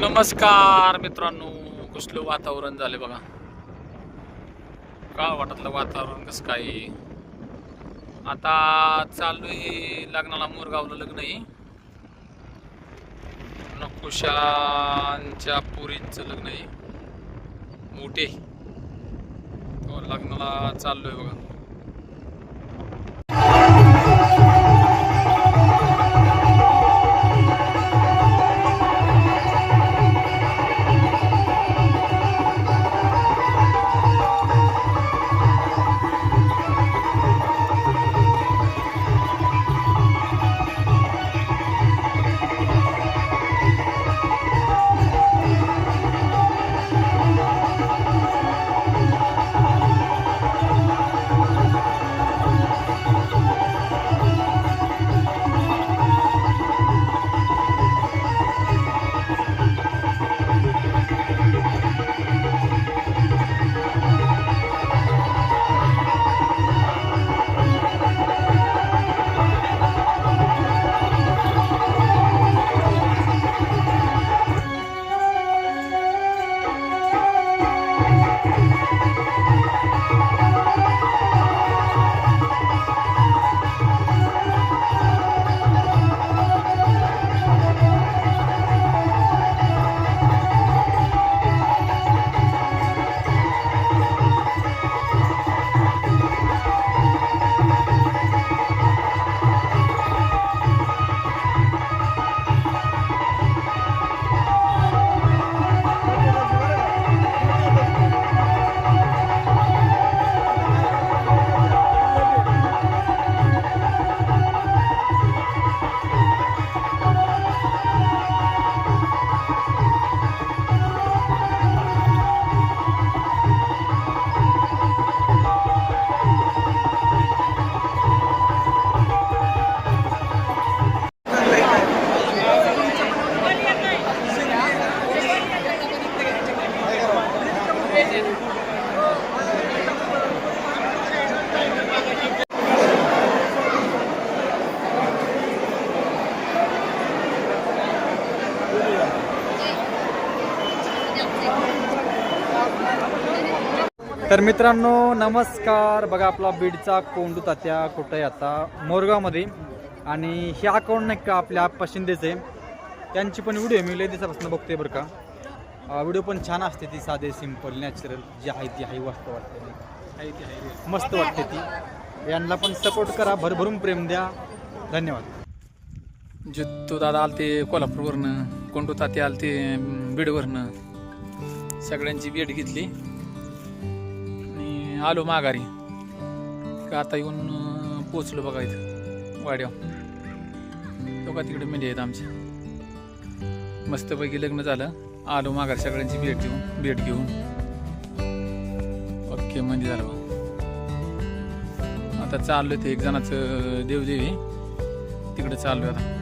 नमस्कार मित्रांनो, कसलं वातावरण झाले बघा. काळ वाटतलं वातावरण कसं काय. आता चाललोय लग्नाला, मोरगावला लग्न आहे. नकुशांच्या पुरींचं लग्न आहे मोठे. तो लग्नाला चाललोय बघा. तर मित्रांनो नमस्कार. बघा आपला बीडचा कोंडू तात्या कुठे आहे आता, मोरगावमध्ये. आणि हे अकाउंट नाही का आपल्या आप्पा शिंदेचे, त्यांची पण व्हिडिओ मी लय दिवसापासून बघतोय बरं का. व्हिडिओ पण छान असते ती, साधे सिंपल नॅचरल जी आहे ती आहे, वास्तव वाटते ती, मस्त वाटते ती. यांना पण सपोर्ट करा, भरभरून प्रेम द्या. धन्यवाद. जित्तू दादा आलते कोल्हापूरवरनं, कोंडू तात्या आलते बीडवरनं. सगळ्यांची भेट घेतली आणि आलो माघारी. का आता येऊन पोचलो बघा इथं वाड्यावर. तो का तिकडे मेंढे आहेत आमच्या. मस्तपैकी लग्न झालं, आलो माघारी सगळ्यांची भेट घेऊन. ओके म्हणजे झालं बघ. आता चाललो ते एक जणाचं देवदेवी, तिकडे चाललो आता.